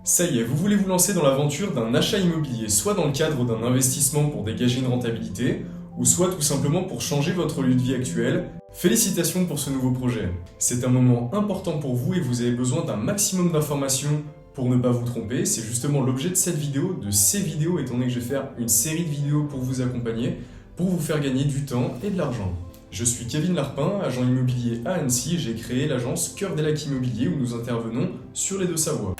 Ça y est, vous voulez vous lancer dans l'aventure d'un achat immobilier, soit dans le cadre d'un investissement pour dégager une rentabilité, ou soit tout simplement pour changer votre lieu de vie actuel. Félicitations pour ce nouveau projet. C'est un moment important pour vous et vous avez besoin d'un maximum d'informations pour ne pas vous tromper. C'est justement l'objet de cette vidéo, de ces vidéos, étant donné que je vais faire une série de vidéos pour vous accompagner, pour vous faire gagner du temps et de l'argent. Je suis Kevin Larpin, agent immobilier à Annecy, et j'ai créé l'agence Cœur des Lacs Immobilier où nous intervenons sur les Deux-Savoies.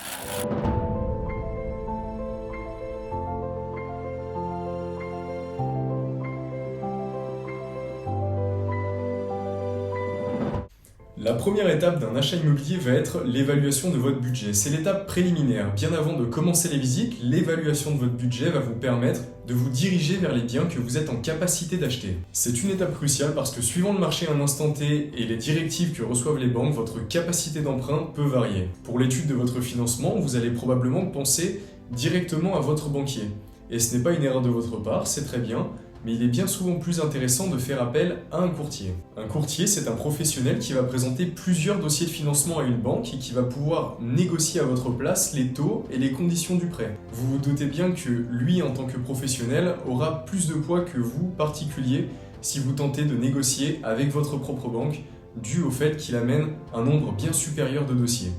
La première étape d'un achat immobilier va être l'évaluation de votre budget. C'est l'étape préliminaire. Bien avant de commencer les visites, l'évaluation de votre budget va vous permettre de vous diriger vers les biens que vous êtes en capacité d'acheter. C'est une étape cruciale parce que suivant le marché à un instant T et les directives que reçoivent les banques, votre capacité d'emprunt peut varier. Pour l'étude de votre financement, vous allez probablement penser directement à votre banquier. Et ce n'est pas une erreur de votre part, c'est très bien. Mais il est bien souvent plus intéressant de faire appel à un courtier. Un courtier, c'est un professionnel qui va présenter plusieurs dossiers de financement à une banque et qui va pouvoir négocier à votre place les taux et les conditions du prêt. Vous vous doutez bien que lui, en tant que professionnel, aura plus de poids que vous, particulier, si vous tentez de négocier avec votre propre banque, dû au fait qu'il amène un nombre bien supérieur de dossiers.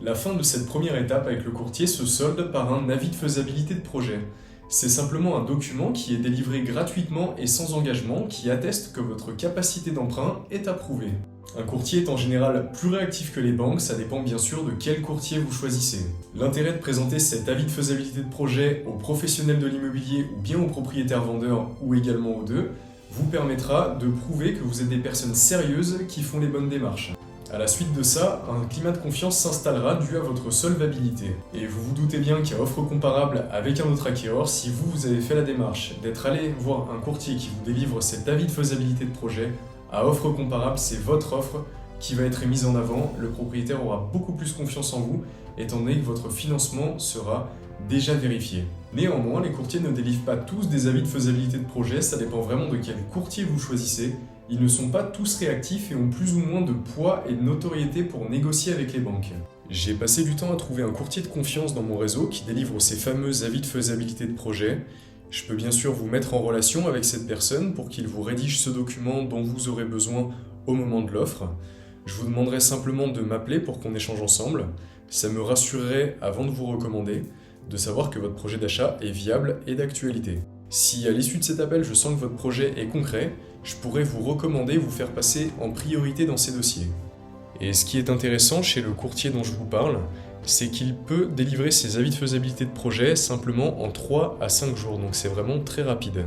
La fin de cette première étape avec le courtier se solde par un avis de faisabilité de projet. C'est simplement un document qui est délivré gratuitement et sans engagement qui atteste que votre capacité d'emprunt est approuvée. Un courtier est en général plus réactif que les banques, ça dépend bien sûr de quel courtier vous choisissez. L'intérêt de présenter cet avis de faisabilité de projet aux professionnels de l'immobilier ou bien aux propriétaires vendeurs ou également aux deux vous permettra de prouver que vous êtes des personnes sérieuses qui font les bonnes démarches. À la suite de ça, un climat de confiance s'installera dû à votre solvabilité. Et vous vous doutez bien qu'à offre comparable avec un autre acquéreur, si vous avez fait la démarche d'être allé voir un courtier qui vous délivre cet avis de faisabilité de projet, à offre comparable, c'est votre offre qui va être mise en avant. Le propriétaire aura beaucoup plus confiance en vous, étant donné que votre financement sera déjà vérifié. Néanmoins, les courtiers ne délivrent pas tous des avis de faisabilité de projet, ça dépend vraiment de quel courtier vous choisissez. Ils ne sont pas tous réactifs et ont plus ou moins de poids et de notoriété pour négocier avec les banques. J'ai passé du temps à trouver un courtier de confiance dans mon réseau qui délivre ces fameux avis de faisabilité de projet. Je peux bien sûr vous mettre en relation avec cette personne pour qu'il vous rédige ce document dont vous aurez besoin au moment de l'offre. Je vous demanderai simplement de m'appeler pour qu'on échange ensemble. Ça me rassurerait, avant de vous recommander, de savoir que votre projet d'achat est viable et d'actualité. Si à l'issue de cet appel, je sens que votre projet est concret, je pourrais vous recommander, vous faire passer en priorité dans ces dossiers. Et ce qui est intéressant chez le courtier dont je vous parle, c'est qu'il peut délivrer ses avis de faisabilité de projet simplement en 3 à 5 jours, donc c'est vraiment très rapide.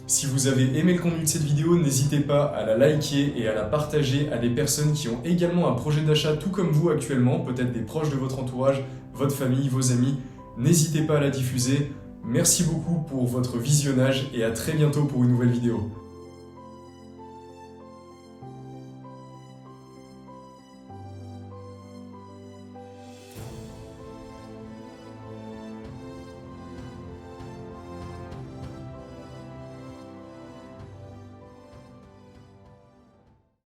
Si vous avez aimé le contenu de cette vidéo, n'hésitez pas à la liker et à la partager à des personnes qui ont également un projet d'achat tout comme vous actuellement, peut-être des proches de votre entourage, votre famille, vos amis. N'hésitez pas à la diffuser. Merci beaucoup pour votre visionnage et à très bientôt pour une nouvelle vidéo.